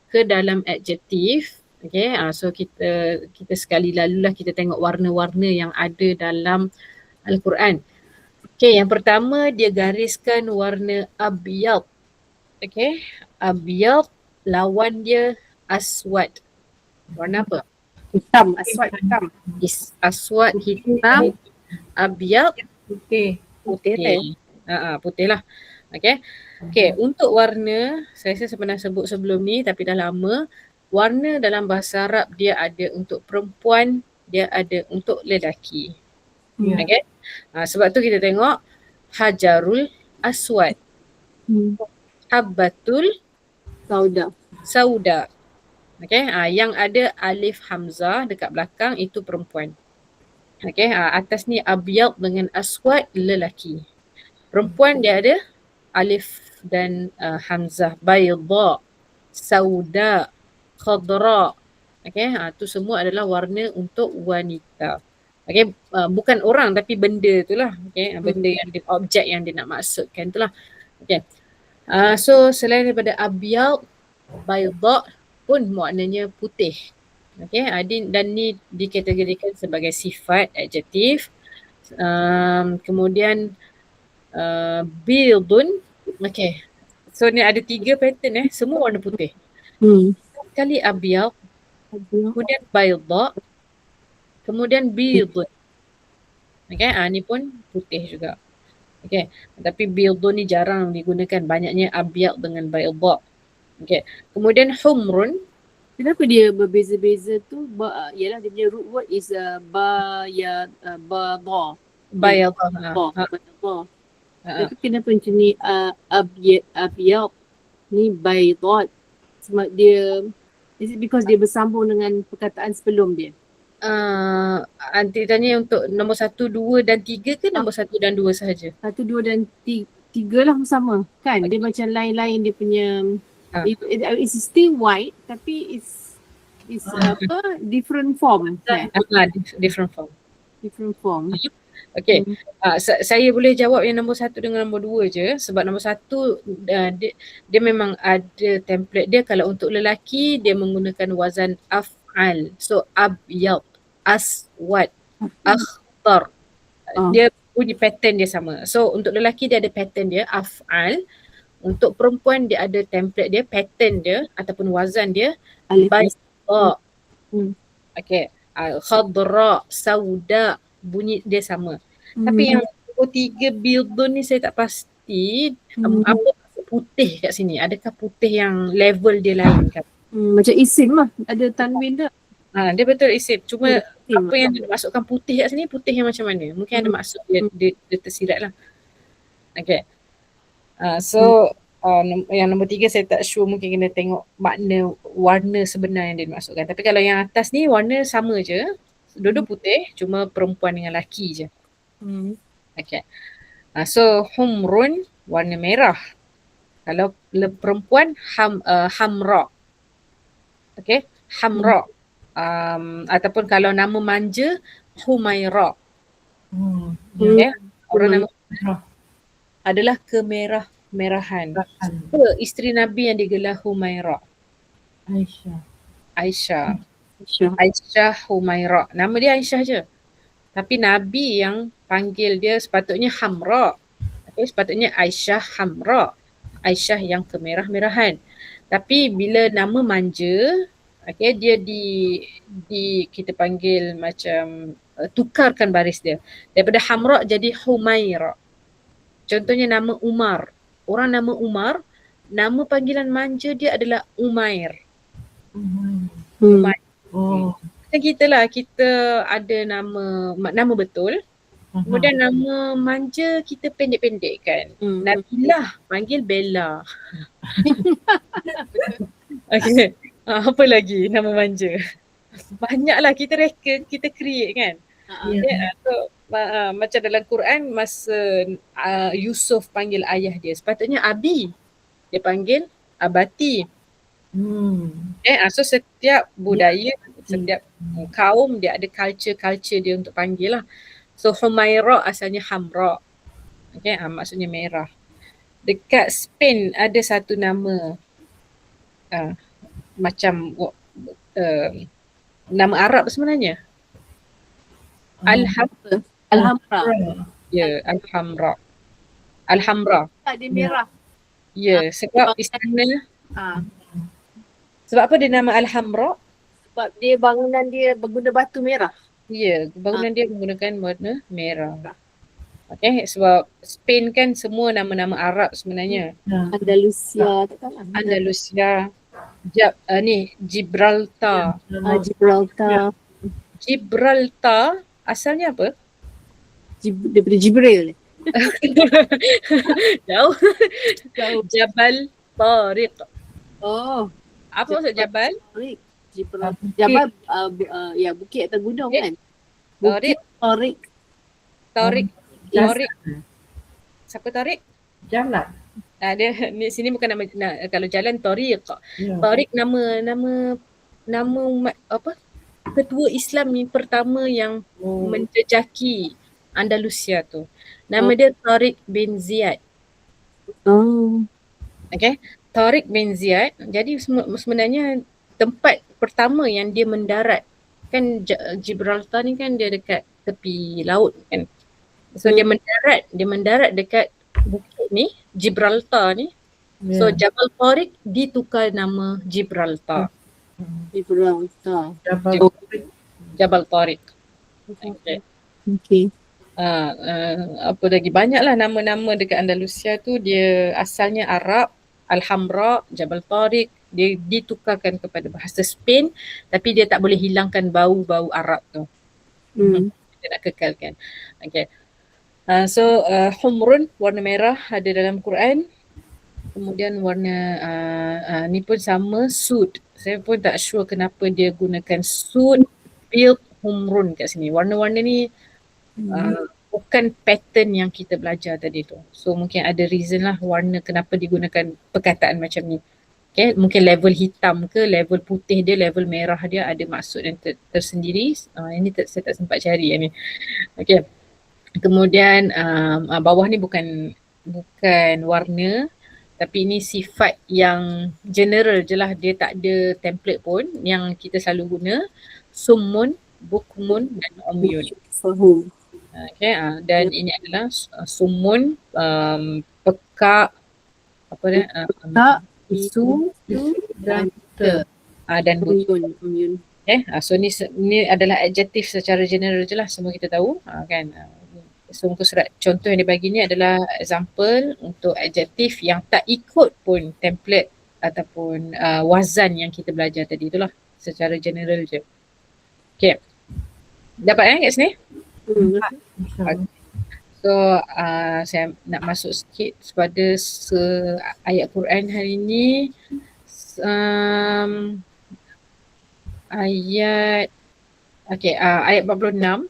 ke dalam adjektif. Okay, so kita sekali lalulah kita tengok warna-warna yang ada dalam Al-Quran. Okay, yang pertama dia gariskan warna abyad. Okay, abyad lawan dia aswad. Warna apa? Hitam, aswad hitam. Aswad hitam, abyad Putih. putih. Putih lah. Okay. Okay, untuk warna, saya pernah sebut sebelum ni tapi dah lama. Warna dalam bahasa Arab dia ada untuk perempuan, dia ada untuk lelaki. Ya. Okay. Sebab tu kita tengok hajarul aswad, habbatul sauda. Okay, yang ada alif hamzah dekat belakang itu perempuan. Okay, atas ni abyad dengan aswad lelaki. Perempuan dia ada alif dan hamzah. Bayda, sauda, khadra. Okay, tu semua adalah warna untuk wanita. Okay, bukan orang tapi benda tu lah. Okay, benda yang objek yang dia nak maksudkan tu lah. Okay, so selain daripada abyad, bayda pun maknanya putih. Okay, dan ni dikategorikan sebagai sifat, adjektif. Kemudian bildun. Okay, so ni ada 3 pattern semua warna putih. Sekali abyad, kemudian bayda, kemudian bildun. Okay, ni pun putih juga. Okay, tapi bildun ni jarang digunakan, banyaknya abyad dengan bayda. Okay, kemudian humrun. Kenapa dia berbeza-beza tu? Ialah dia punya root word is ba-ya-ba-ba. Bayda. Tapi kenapa macam ni abyad ni baydat? Sebab dia, is it because dia bersambung dengan perkataan sebelum dia? Nanti tanya untuk nombor 1, 2 dan 3 ke nombor 1 dan 2 sahaja? 1, 2 dan 3 lah sama kan? Dia macam lain-lain dia punya. It's still white tapi it's different form. Different form. Different form. Okay, saya boleh jawab yang nombor 1 dengan nombor 2 je, sebab nombor 1 dia memang ada template dia. Kalau untuk lelaki dia menggunakan wazan af'al. So abyad, aswad, akhtar. Dia punya pattern dia sama. So untuk lelaki dia ada pattern dia af'al. Untuk perempuan dia ada template dia, pattern dia ataupun wazan dia bayda. Okay, khadra, sauda, bunyi dia sama. Tapi yang nombor 3 bildun ni saya tak pasti apa putih kat sini. Adakah putih yang level dia lain kan? Macam isim lah, ada tanwin dah. Dia betul isim. Cuma apa yang dia masukkan putih kat sini, putih yang macam mana? Mungkin ada maksud dia tersirat lah. Okay. So yang nombor 3 saya tak sure, mungkin kena tengok makna warna sebenar yang dia masukkan. Tapi kalau yang atas ni warna sama je, dua-dua putih, cuma perempuan dengan lelaki je. Okay. So humrun warna merah. Kalau perempuan hamra. Okay, hamra. Ataupun kalau nama manja Humaira. Okay. Orang nama adalah kemerah-merahan. Isteri Nabi yang digelar Humaira? Aisyah Humaira. Nama dia Aisyah je. Tapi Nabi yang panggil dia sepatutnya Hamra. Okay, sepatutnya Aisyah Hamra. Aisyah yang kemerah-merahan. Tapi bila nama manja, okay, dia kita panggil macam tukarkan baris dia. Daripada Hamra jadi Humaira. Contohnya nama Umar. Orang nama Umar, nama panggilan manja dia adalah Umair. Umair. Oh. Macam kita lah, kita ada nama betul. Kemudian nama manja kita pendek-pendekkan. Nabilah panggil Bella. Okay. Apa lagi nama manja? Banyaklah kita reka, kita create kan. So, macam dalam Quran masa Yusuf panggil ayah dia, sepatutnya Abi. Dia panggil Abati. So setiap budaya, setiap kaum dia ada culture dia untuk panggil lah. So Humaira asalnya Hamra. Okay, maksudnya merah. Dekat Spain ada satu nama macam nama Arab sebenarnya. Alhamra. Ya, Alhamra. Alhamra. Dia merah. Ya, sebab istana. Sebab apa dia nama Alhamra? Sebab dia bangunan dia berguna batu merah. Ya, bangunan dia menggunakan warna merah. Okay, sebab Spain kan semua nama-nama Arab sebenarnya. Andalusia. Andalusia. Gibraltar. Gibraltar. Gibraltar asalnya apa? Daripada Jibril. Jauh. Jabal Tariq. Oh. Apa maksud Jabal? Tariq. Jabal bukit atas gunung kan? Tariq. Tariq. Tariq. Siapa Tariq? Jalan. Dia ni sini bukan nama, kalau jalan Tariq. Tariq nama apa? Ketua Islam yang pertama yang menjejaki Andalusia tu. Nama dia Tariq bin Ziyad. Okay. Tariq bin Ziyad. Jadi sebenarnya tempat pertama yang dia mendarat, kan Gibraltar ni kan dia dekat tepi laut kan. So dia mendarat dekat bukit ni, Gibraltar ni. So Jabal Tariq ditukar nama Gibraltar. Jabal Tariq. Okay. Apa lagi, banyaklah nama-nama dekat Andalusia tu dia asalnya Arab. Alhamra, Jabal Tariq, dia ditukarkan kepada bahasa Spain, tapi dia tak boleh hilangkan bau-bau Arab tu. Dia nak kekalkan. Okay. So humrun, warna merah ada dalam Quran. Kemudian warna ni pun sama, sud. Saya pun tak sure kenapa dia gunakan sud, bil, humrun kat sini. Warna-warna ni bukan pattern yang kita belajar tadi tu. So mungkin ada reason lah warna kenapa digunakan perkataan macam ni. Okay, mungkin level hitam ke, level putih dia, level merah dia ada maksud yang tersendiri. Ini saya tak sempat cari yang ni. Okay. Kemudian bawah ni bukan warna, tapi ini sifat yang general je lah, dia tak ada template pun yang kita selalu guna. Summun, bukmun dan umyun. Okay, dan ini adalah summun, peka, apa dia? Isu dan umyun. So ni adalah adjektif secara general je lah, semua kita tahu kan. So muka surat contoh yang dia bagi ni adalah example untuk adjektif yang tak ikut pun template ataupun wazan yang kita belajar tadi, itulah secara general je. Okay, dapat kat sini? So saya nak masuk sikit kepada ayat Quran hari ni. Ayat 46.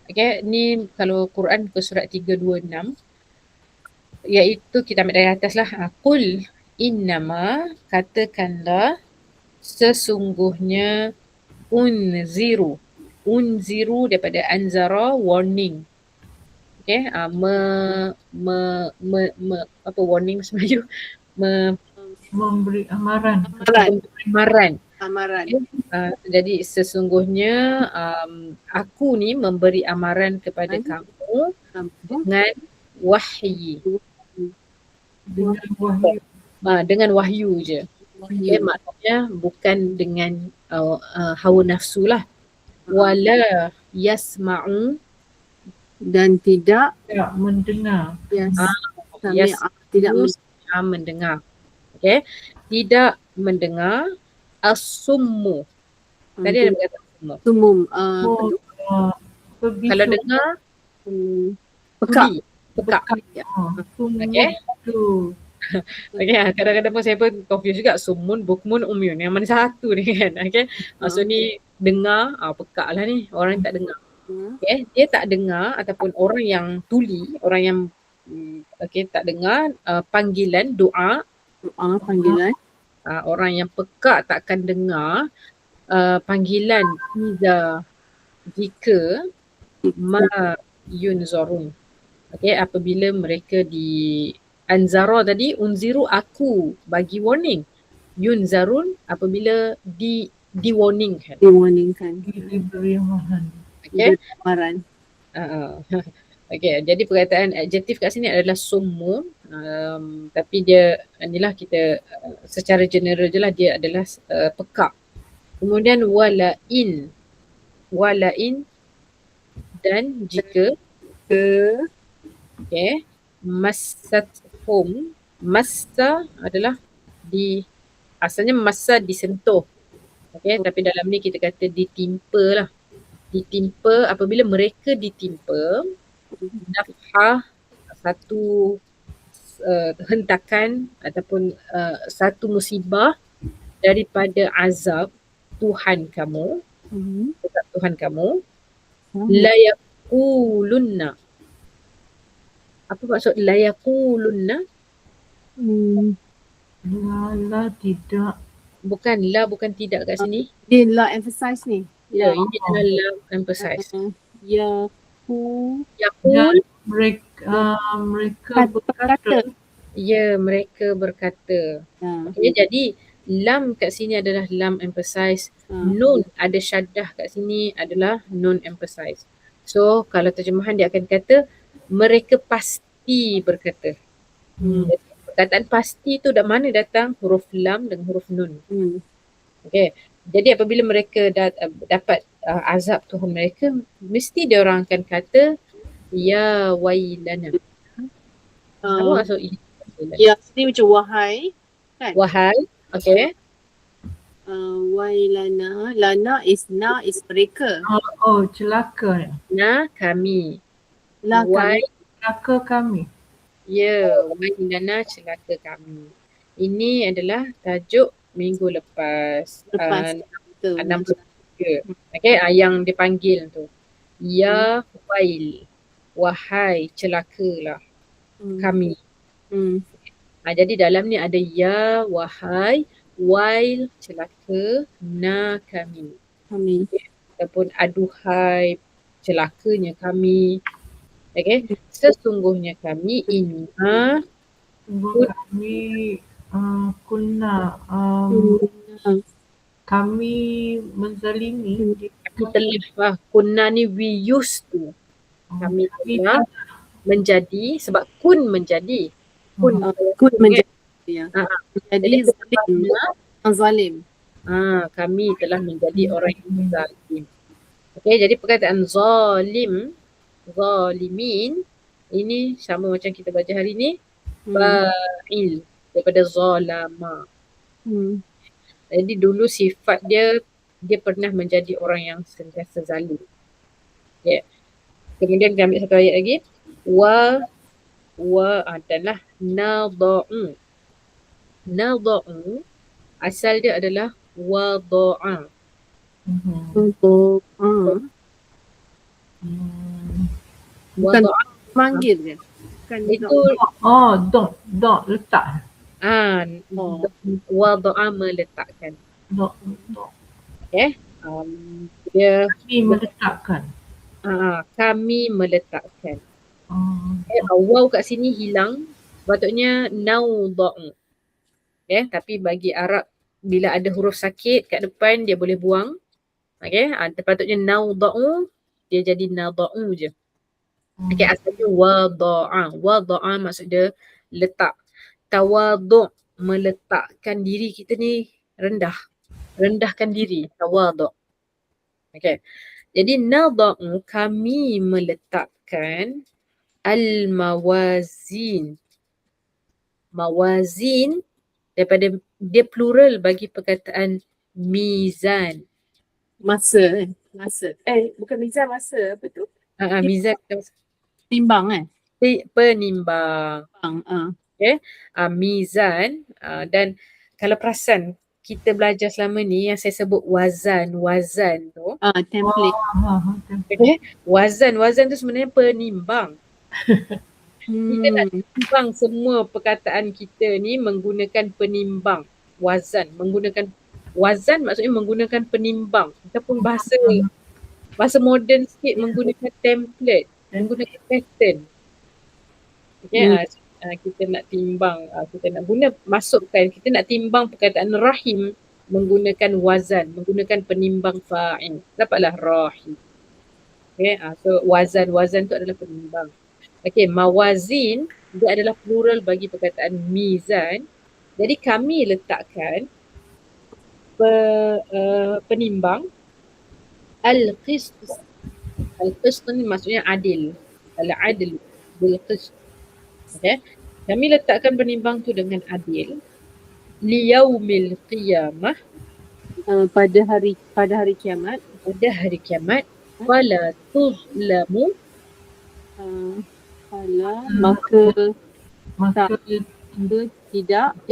Okay, ni kalau Quran ke surat 326, iaitu kita ambil dari atas lah. Qul innama, katakanlah, sesungguhnya, unziru daripada anzara, warning. Okay, apa warning Melayu? Memberi amaran. Jadi sesungguhnya aku ni memberi amaran kepada kamu dengan wahyi. Dengan wahyu je. Okay, maksudnya bukan dengan hawa nafsu lah. Wala yasma'u Dan tidak Tak mendengar. Yes. tidak mendengar. Okay, tidak mendengar as-summu. Tadi ada berkata summu. sumum Kalau dengar pekak. pekak. Okey. Okay, kadang-kadang pun saya pun confused juga, sumun, bukmun, umyun. Yang mana satu ni kan? Okay, maksud ni dengar, pekak lah ni. Orang yang tak dengar. Okay, dia tak dengar ataupun orang yang tuli, orang yang tak dengar panggilan doa. Panggilan. Orang yang pekak tak akan dengar panggilan jika ma yunzarun. Okay, apabila mereka anzara tadi, unziru aku bagi warning. Yunzarun apabila di-warningkan. Diwarningkan. Diberi mahan. Okay. Amaran. Okay, jadi perkataan adjektif kat sini adalah summun, tapi dia inilah kita secara general je lah, dia adalah pekak. Kemudian walain dan jika okay, massathum, massa adalah asalnya massa disentuh. Okay, tapi dalam ni kita kata ditimpa lah. Ditimpa, apabila mereka ditimpa nafhah, satu hentakan ataupun satu musibah daripada azab Tuhan kamu, Tuhan kamu, la yaqulunna. Apa maksud la yaqulunna? La tidak. Bukan tidak kat sini. Dia la emphasize ni. Ya, ini adalah la emphasize. Yaqul, Mereka berkata. Ya, mereka berkata. Okay, jadi lam kat sini adalah lam emphasize. Nun ada syaddah kat sini adalah nun emphasize. So kalau terjemahan dia akan kata mereka pasti berkata. Jadi, perkataan pasti tu dari mana datang? Huruf lam dan huruf nun. Okay. Jadi apabila mereka dapat azab Tuhan mereka, mesti dia orang akan kata ya wailana. Apa maksud ini? Ya, sini macam wahai kan? Wahai, okay. Wailana, lana is mereka. Celaka. Na kami. La kami. Celaka kami. Ya, wailana celaka kami. Ini adalah tajuk minggu lepas. 63. Okay, yang dipanggil tu. Ya wail. Wahai celakalah kami. Jadi dalam ni ada ya wahai, wail celaka, na kami. Ataupun aduhai celakanya kami. Okay, sesungguhnya kami inna kami kunna kami menzalimi. Kami telah kunna ni we used to. Kami telah menjadi, sebab kun menjadi. Kun menjadi. Ya. Jadi zalim. Kami telah menjadi orang yang zalim. Okay, jadi perkataan zalimin ini sama macam kita baca hari ni, fa'il daripada zalama. Jadi dulu sifat dia pernah menjadi orang yang sentiasa zalim. Yeah. Kemudian kita ambil satu ayat lagi. Adalah nada'u. Nada'u asal dia adalah wada'a. Wada'a manggil dia. Kan itu dot letak. Wada'a meletakkan. Dot. Okay. Dia kami meletakkan. Kami meletakkan. Waw kat sini hilang. Sepatutnya nauda'u. Okay, tapi bagi Arab bila ada huruf sakit kat depan dia boleh buang. Okay, sepatutnya nauda'u, dia jadi nada'u je. Okay, asalnya wada'a. Wada'a maksud dia letak. Tawadu'. meletakkan diri kita ni rendah. Rendahkan diri, tawadhu'. Okay. Jadi nada'u, kami meletakkan al-mawazin. Mawazin daripada dia plural bagi perkataan mizan. Masa masa. Bukan mizan, masa. Apa tu? Mizan Timbang penimbang. Mizan dan kalau perasan kita belajar selama ni yang saya sebut wazan tu. Template. Okay. Wazan tu sebenarnya penimbang. Kita nak timbang semua perkataan kita ni menggunakan penimbang. Wazan maksudnya menggunakan penimbang ataupun bahasa moden sikit menggunakan template, menggunakan pattern. Okay, kita nak timbang, kita nak kita nak timbang perkataan rahim menggunakan wazan, menggunakan penimbang fa'il. Dapatlah rahim. Okay, so wazan tu adalah penimbang. Okay, mawazin dia adalah plural bagi perkataan mizan. Jadi kami letakkan penimbang al-qist. Al-qist ni maksudnya adil. Al-adil bil-qist. Okay. Kami letakkan penimbang tu dengan adil. Liyaumil qiyamah. Pada hari kiamat. Pada hari kiamat. Wala tuzlamu. Maka tidak zalim,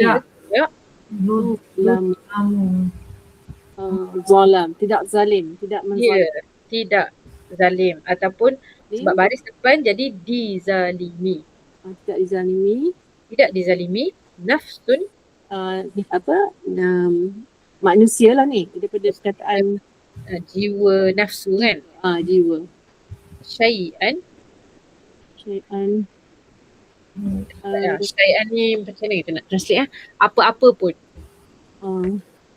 tidak zalim, tidak menzalim. Tidak zalim ataupun sebab baris depan jadi dizalimi. Tidak dizalimi nafsun manusia lah ni daripada perkataan jiwa nafsu kan. Jiwa. Syai'an syai'an ni macam mana kita nak translate apa-apa pun.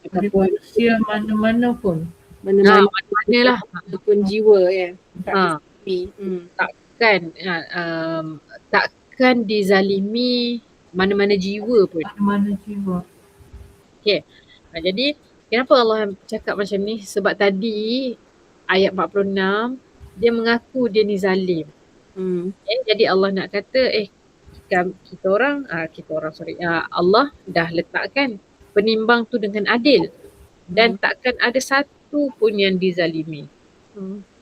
Ataupun manusia mana-mana pun. Mana-lah. Ataupun jiwa Takkan dizalimi mana-mana jiwa pun. Mana-mana jiwa. Okay. Jadi kenapa Allah cakap macam ni? Sebab tadi ayat 46 dia mengaku dia ni zalim. Jadi Allah nak kata Allah dah letakkan penimbang tu dengan adil dan takkan ada satu pun yang dizalimi.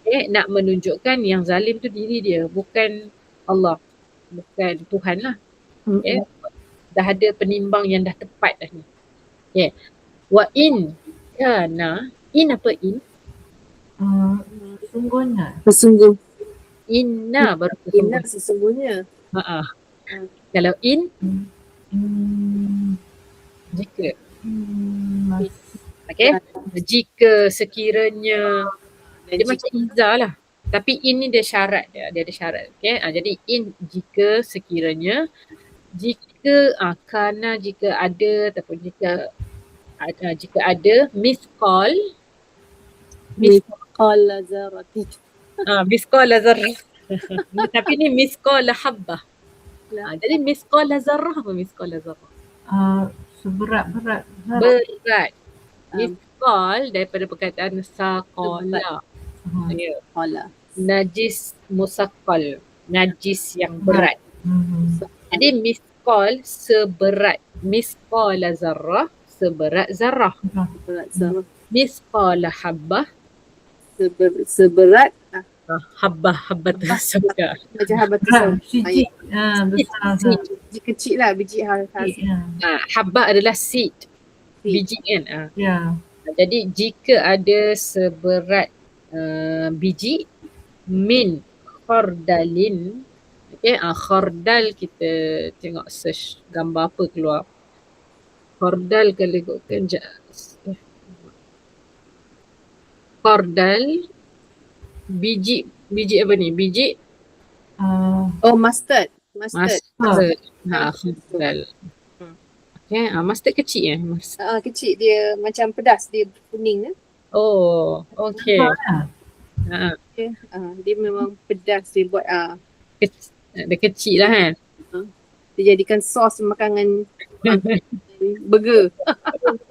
Nak menunjukkan yang zalim tu diri dia, bukan Allah, bukan Tuhan lah. Dah ada penimbang yang dah tepat dah ni. Wa in kana, in apa in? Sesungguh. Inna baru Sesungguhnya. Kalau in jika. Okay. Jika sekiranya dia macam iza lah. Tapi in ni dia syarat dia ada syarat. Okay. Jadi in jika sekiranya, jika kana jika ada ataupun jika ada misqal zarati. Misqal zarrah. Tapi ni misqal habbah. Jadi misqal zarrah apa misqal zarrah? Seberat. Berat. Misqal daripada perkataan saqala. Najis musaqqal. Najis yang berat. Jadi misqal seberat. Misqal zarrah seberat zarrah. Misqal habbah seberat habbah sauda. Macam habbah sauda. Biji. Besar. Biji kecil lah, biji habbah adalah seed. Biji kan. Jadi jika ada seberat biji min khardalin. Okay, khardal kita tengok search gambar apa keluar. Khardal kalau ikutkan khardal biji apa ni? Biji mustard. Khardal. Okay, mustard kecil kecil, dia macam pedas, dia kuning kan. Oh, okay. Dia memang pedas, dia buat dia kecil lah kan. dia jadikan sos makanan Burger.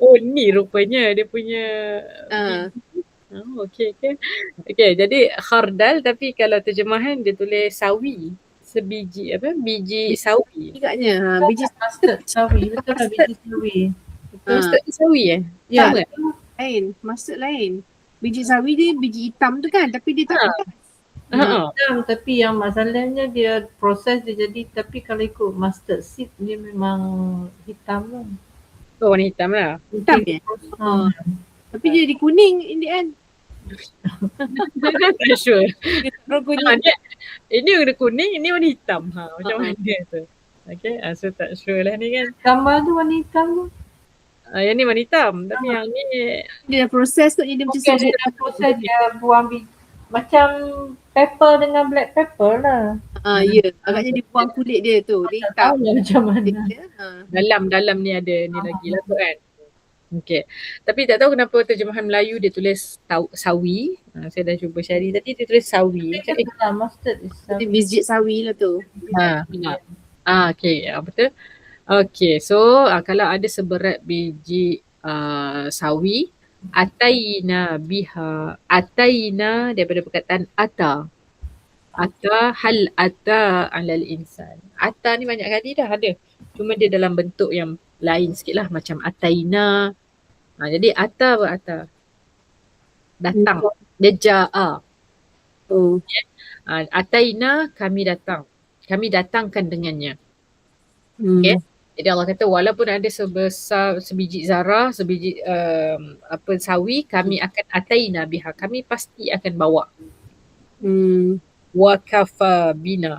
Oh ni rupanya dia punya Ah. Oh, okey. Okey, jadi khardal tapi kalau terjemahan dia tulis sawi. Sebiji biji sawi. Agaknya biji Mustard sawi. Betul lah biji sawi. Betul. Mustard sawi Ya. Sama lain, maksud lain. Biji sawi dia biji hitam tu kan, tapi dia tak Ha. pedas. Hitam tapi yang masalahnya dia proses dia jadi, tapi kalau ikut mustard seed dia memang hitam lah. Oh, warna hitam lah. Hitam ya? Ha. Tapi dia jadi kuning in the end. Tak sure. Dia terus kuning. Ini warna kuning, ini warna hitam. Macam mana tu? Okay, so tak sure lah ni kan. Gambar tu warna hitam tu. Yang ni warna hitam. Tapi yang ni Dia dah proses tu, dia macam Dia sejuk. dah proses dia buang macam pepper dengan black pepper lah. Ya. Agaknya dia buang kulit dia tu. Dia Tak tahu hitam. lah macam mana. Dia, dalam ni ada ni lagi lah tu kan. Okay. Tapi tak tahu kenapa terjemahan Melayu dia tulis sawi. Saya dah cuba cari tadi dia tulis sawi. Dia kata mustard is Dia biji sawi lah tu. Okay, betul. Okay, so kalau ada seberat biji sawi, ataina biha. Ataina daripada perkataan ata. Ata hal ata alal insan. Ata ni banyak kali dah ada. Cuma dia dalam bentuk yang lain sikit lah. Macam ataina. Jadi ata apa ata? Datang. Dia ja'a. Oh. Ataina kami datang. Kami datangkan dengannya. Okay. Jadi Allah kata walaupun ada sebesar sebiji zarah, sebiji sawi, kami akan ataina biha. Kami pasti akan bawa. Wa kafa bina.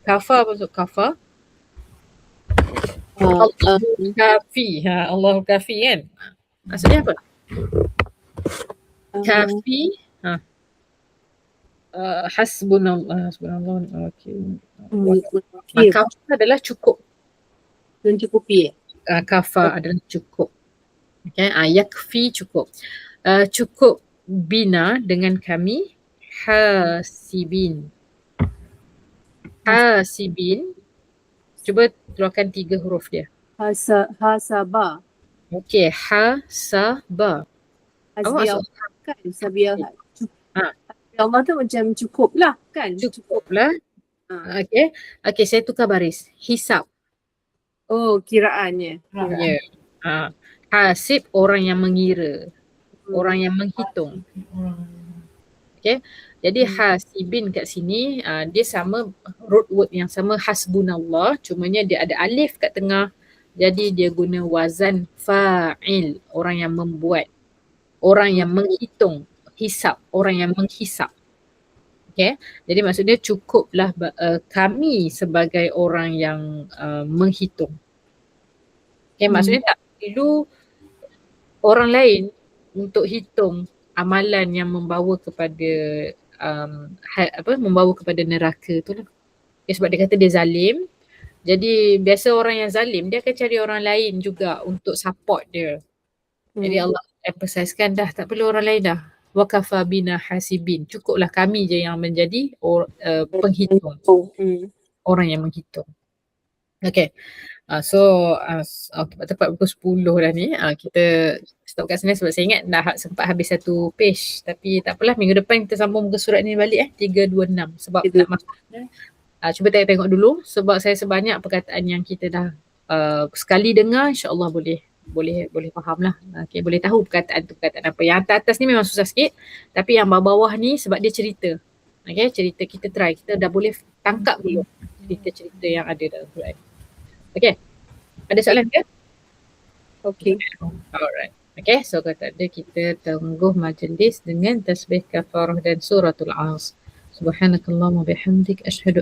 Kafa maksud kafa? Allahu kafi. Allahu kafi kan? Maksudnya apa? Kafi. Hasbunallah. Okay. Kafa adalah cukup. Mencukupi. Kafa adalah cukup. Okay. Yakfi cukup. Cukup bina dengan kami. Hasibin. Hasibin. Cuba keluarkan 3 huruf dia. Hasaba. Okey, hasaba. Hasbiah kan? Sabiah. Allah tu macam cukup lah kan? Cukup lah. Okey. Okey, saya tukar baris. Hisab. Oh, kiraannya. Ya. Hasib orang yang mengira. Orang yang menghitung. Okey. Jadi hasibin kat sini dia sama root word yang sama hasbunallah, cumanya dia ada alif kat tengah. Jadi dia guna wazan fa'il, orang yang membuat, orang yang menghitung, hisab, orang yang menghisap. Okay, jadi maksudnya cukuplah kami sebagai orang yang menghitung. Okay, maksudnya tak perlu orang lain untuk hitung amalan yang membawa kepada membawa kepada neraka tu lah. Okay, sebab dia kata dia zalim. Jadi biasa orang yang zalim dia akan cari orang lain juga untuk support dia. Jadi Allah emphasizekan dah tak perlu orang lain dah. Wa kafa bina hasibin. Cukuplah kami je yang menjadi penghitung. Orang yang menghitung. Okay. So tepat pukul 10 dah ni. Kita stop kat sini sebab saya ingat dah sempat habis satu page. Tapi tak apalah, minggu depan kita sambung muka surat ni balik 326 sebab nak masuk. Cuba tengok dulu sebab saya sebanyak perkataan yang kita dah sekali dengar, insya-Allah boleh faham lah. Okay, boleh tahu perkataan tu perkataan apa. Yang atas ni memang susah sikit, tapi yang bawah ni sebab dia cerita. Okay, cerita kita try. Kita dah boleh tangkap dulu cerita-cerita yang ada dalam Quran. Okay, ada soalan ke? Okay. Alright. Okay, so kata ada kita tunggu majlis dengan tasbih kafarah dan suratul As. Subhanakallahumma bihamdik asyhadu